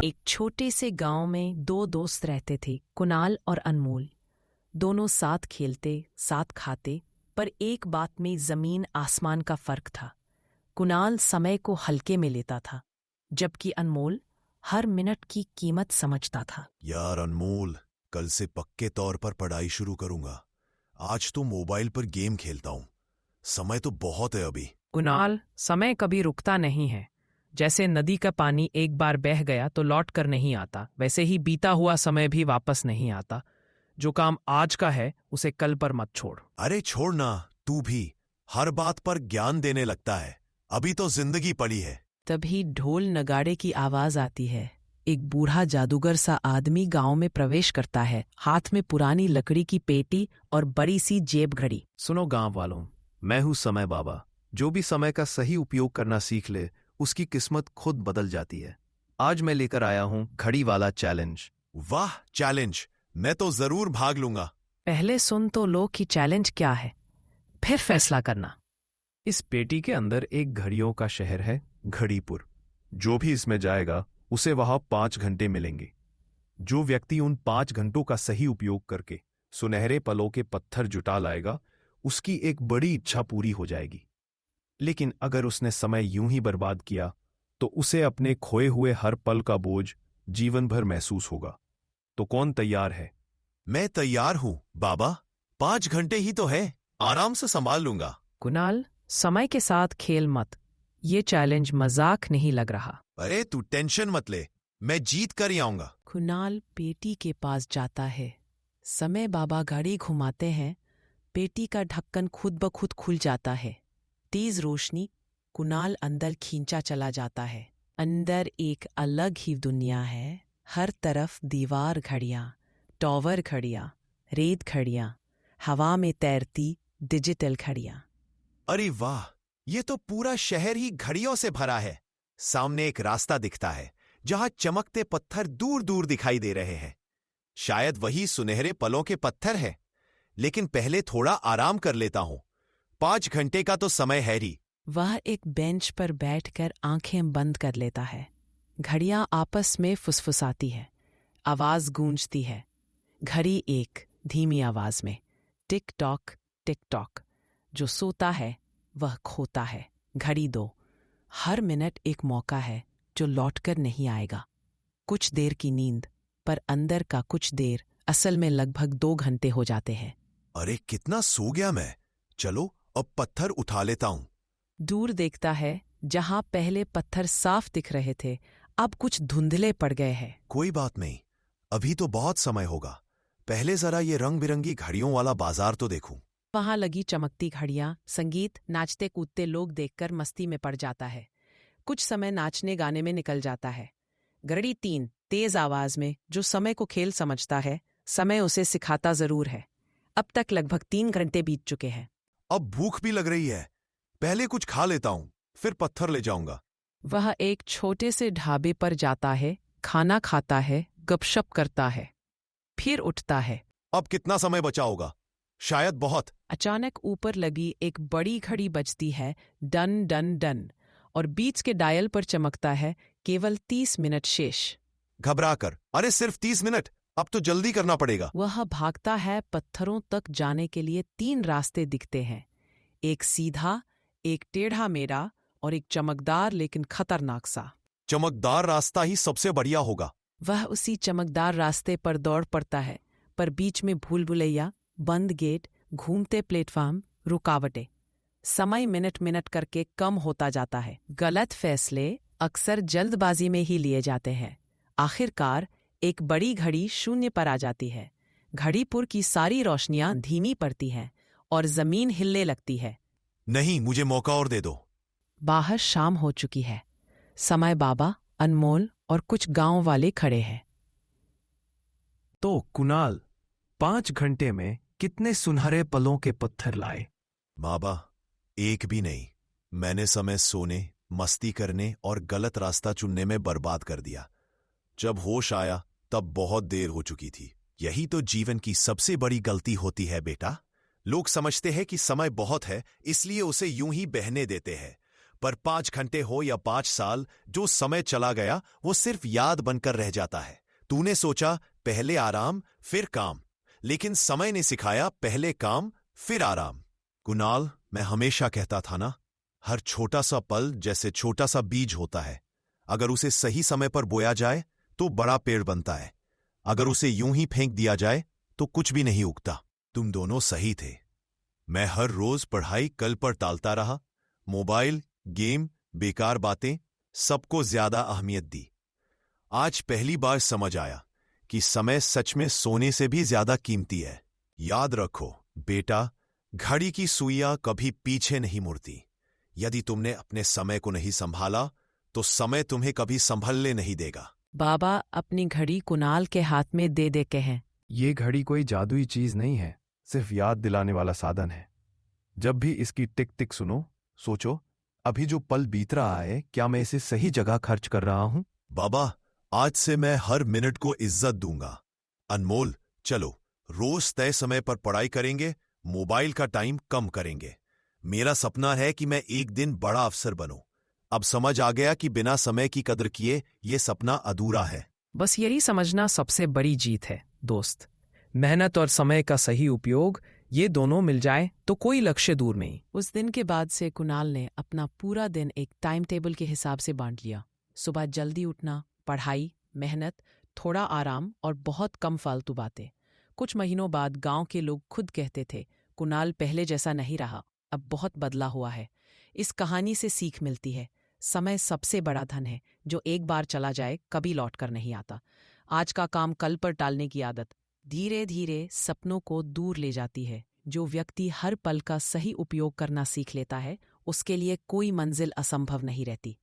एक छोटे से गांव में दो दोस्त रहते थे, कुणाल और अनमोल। दोनों साथ खेलते, साथ खाते, पर एक बात में जमीन आसमान का फर्क था। कुणाल समय को हल्के में लेता था, जबकि अनमोल हर मिनट की कीमत समझता था। यार अनमोल, कल से पक्के तौर पर पढ़ाई शुरू करूंगा। आज तो मोबाइल पर गेम खेलता हूं। समय तो बहुत है अभी। कुणाल, समय कभी रुकता नहीं है। जैसे नदी का पानी एक बार बह गया तो लौट कर नहीं आता, वैसे ही बीता हुआ समय भी वापस नहीं आता। जो काम आज का है उसे कल पर मत छोड़। अरे छोड़ ना, तू भी हर बात पर ज्ञान देने लगता है। अभी तो जिंदगी पड़ी है। तभी ढोल नगाड़े की आवाज आती है। एक बूढ़ा जादूगर सा आदमी गांव में प्रवेश करता है, हाथ में पुरानी लकड़ी की पेटी और बड़ी सी जेब घड़ी। सुनो गांव वालों, मैं हूं समय बाबा। जो भी समय का सही उपयोग करना सीख ले, उसकी किस्मत खुद बदल जाती है। आज मैं लेकर आया हूं घड़ी वाला चैलेंज। वाह, चैलेंज! मैं तो जरूर भाग लूंगा। पहले सुन तो लो कि चैलेंज क्या है, फिर फैसला करना। इस पेटी के अंदर एक घड़ियों का शहर है, घड़ीपुर। जो भी इसमें जाएगा उसे वहां 5 घंटे मिलेंगे। जो व्यक्ति उन 5 घंटों का सही उपयोग करके सुनहरे पलों के पत्थर जुटा लाएगा, उसकी एक बड़ी इच्छा पूरी हो जाएगी। लेकिन अगर उसने समय यूं ही बर्बाद किया तो उसे अपने खोए हुए हर पल का बोझ जीवन भर महसूस होगा। तो कौन तैयार है? मैं तैयार हूं बाबा। 5 घंटे ही तो है, आराम से संभाल लूंगा। कुणाल, समय के साथ खेल मत। ये चैलेंज मजाक नहीं लग रहा। अरे तू टेंशन मत ले, मैं जीत कर ही आऊंगा। कुणाल पेटी के पास जाता है। समय बाबा गाड़ी घुमाते हैं। पेटी का ढक्कन खुद ब खुद खुल जाता है। तेज रोशनी कुणाल अंदर खींचा चला जाता है। अंदर एक अलग ही दुनिया है। हर तरफ दीवार घड़ियां, टॉवर घड़ियां, रेत घड़ियां, हवा में तैरती डिजिटल घड़ियां। अरे वाह, ये तो पूरा शहर ही घड़ियों से भरा है। सामने एक रास्ता दिखता है जहां चमकते पत्थर दूर दूर दिखाई दे रहे हैं। शायद वही सुनहरे पलों के पत्थर है। लेकिन पहले थोड़ा आराम कर लेता हूं। 5 घंटे का तो समय है ही। वह एक बेंच पर बैठकर आंखें बंद कर लेता है। घड़ियां आपस में फुसफुसाती है। आवाज गूंजती है। घड़ी एक धीमी आवाज में, टिक टॉक टिक टॉक। जो सोता है वह खोता है। घड़ी 2, हर मिनट एक मौका है जो लौटकर नहीं आएगा। कुछ देर की नींद, पर अंदर का कुछ देर असल में लगभग 2 घंटे हो जाते हैं। अरे कितना सो गया मैं। चलो अब पत्थर उठा लेता हूं। दूर देखता है, जहां पहले पत्थर साफ दिख रहे थे अब कुछ धुंधले पड़ गए हैं। कोई बात नहीं, अभी तो बहुत समय होगा। पहले जरा ये रंग बिरंगी घड़ियों वाला बाजार तो देखूं। वहां लगी चमकती घड़ियां, संगीत, नाचते कूदते लोग देखकर मस्ती में पड़ जाता है। कुछ समय नाचने गाने में निकल जाता है। घड़ी 3 तेज आवाज में, जो समय को खेल समझता है, समय उसे सिखाता जरूर है। अब तक लगभग 3 घंटे बीत चुके हैं। अब भूख भी लग रही है। पहले कुछ खा लेता हूं, फिर पत्थर ले जाऊंगा। वह एक छोटे से ढाबे पर जाता है, खाना खाता है, गपशप करता है, फिर उठता है। अब कितना समय बचा होगा? शायद बहुत। अचानक ऊपर लगी एक बड़ी घड़ी बजती है, डन डन डन, और बीच के डायल पर चमकता है केवल 30 मिनट शेष। घबरा कर, अरे सिर्फ 30 मिनट, अब तो जल्दी करना पड़ेगा। वह भागता है। पत्थरों तक जाने के लिए 3 रास्ते दिखते हैं, एक सीधा, एक टेढ़ा मेढ़ा और एक चमकदार लेकिन खतरनाक सा। चमकदार रास्ता ही सबसे बढ़िया होगा। वह उसी चमकदार रास्ते पर दौड़ पड़ता है, पर बीच में भूल भुलैया, बंद गेट, घूमते प्लेटफॉर्म, रुकावटें। समय मिनट मिनट करके कम होता जाता है। गलत फैसले अक्सर जल्दबाजी में ही लिए जाते हैं। आखिरकार एक बड़ी घड़ी शून्य पर आ जाती है। घड़ीपुर की सारी रोशनियां धीमी पड़ती हैं और जमीन हिलने लगती है। नहीं, मुझे मौका और दे दो। बाहर शाम हो चुकी है। समय बाबा, अनमोल और कुछ गांव वाले खड़े हैं। तो कुणाल, 5 घंटे में कितने सुनहरे पलों के पत्थर लाए? बाबा, एक भी नहीं। मैंने समय सोने, मस्ती करने और गलत रास्ता चुनने में बर्बाद कर दिया। जब होश आया तब बहुत देर हो चुकी थी। यही तो जीवन की सबसे बड़ी गलती होती है बेटा। लोग समझते हैं कि समय बहुत है, इसलिए उसे यूं ही बहने देते हैं। पर 5 घंटे हो या 5 साल, जो समय चला गया वो सिर्फ याद बनकर रह जाता है। तूने सोचा पहले आराम फिर काम, लेकिन समय ने सिखाया पहले काम फिर आराम। कुणाल, मैं हमेशा कहता था ना, हर छोटा सा पल जैसे छोटा सा बीज होता है। अगर उसे सही समय पर बोया जाए तो बड़ा पेड़ बनता है, अगर उसे यूं ही फेंक दिया जाए तो कुछ भी नहीं उगता। तुम दोनों सही थे। मैं हर रोज पढ़ाई कल पर टालता रहा, मोबाइल, गेम, बेकार बातें, सबको ज्यादा अहमियत दी। आज पहली बार समझ आया कि समय सच में सोने से भी ज्यादा कीमती है। याद रखो बेटा, घड़ी की सुइयां कभी पीछे नहीं मुड़ती। यदि तुमने अपने समय को नहीं संभाला तो समय तुम्हें कभी संभलने नहीं देगा। बाबा अपनी घड़ी कुणाल के हाथ में दे दे के हैं। ये घड़ी कोई जादुई चीज नहीं है, सिर्फ याद दिलाने वाला साधन है। जब भी इसकी टिक टिक सुनो, सोचो अभी जो पल बीत रहा है, क्या मैं इसे सही जगह खर्च कर रहा हूं? बाबा, आज से मैं हर मिनट को इज्जत दूंगा। अनमोल, चलो रोज तय समय पर पढ़ाई करेंगे, मोबाइल का टाइम कम करेंगे। मेरा सपना है कि मैं एक दिन बड़ा अफसर बनूं। अब समझ आ गया कि बिना समय की कदर किए ये सपना अधूरा है। बस यही समझना सबसे बड़ी जीत है दोस्त। मेहनत और समय का सही उपयोग, ये दोनों मिल जाए तो कोई लक्ष्य दूर नहीं। उस दिन के बाद से कुणाल ने अपना पूरा दिन एक टाइम टेबल के हिसाब से बांट लिया। सुबह जल्दी उठना, पढ़ाई, मेहनत, थोड़ा आराम और बहुत कम फालतू बातें। कुछ महीनों बाद गांव के लोग खुद कहते थे, कुणाल पहले जैसा नहीं रहा, अब बहुत बदला हुआ है। इस कहानी से सीख मिलती है, समय सबसे बड़ा धन है जो एक बार चला जाए कभी लौट कर नहीं आता। आज का काम कल पर टालने की आदत धीरे धीरे सपनों को दूर ले जाती है। जो व्यक्ति हर पल का सही उपयोग करना सीख लेता है, उसके लिए कोई मंजिल असंभव नहीं रहती।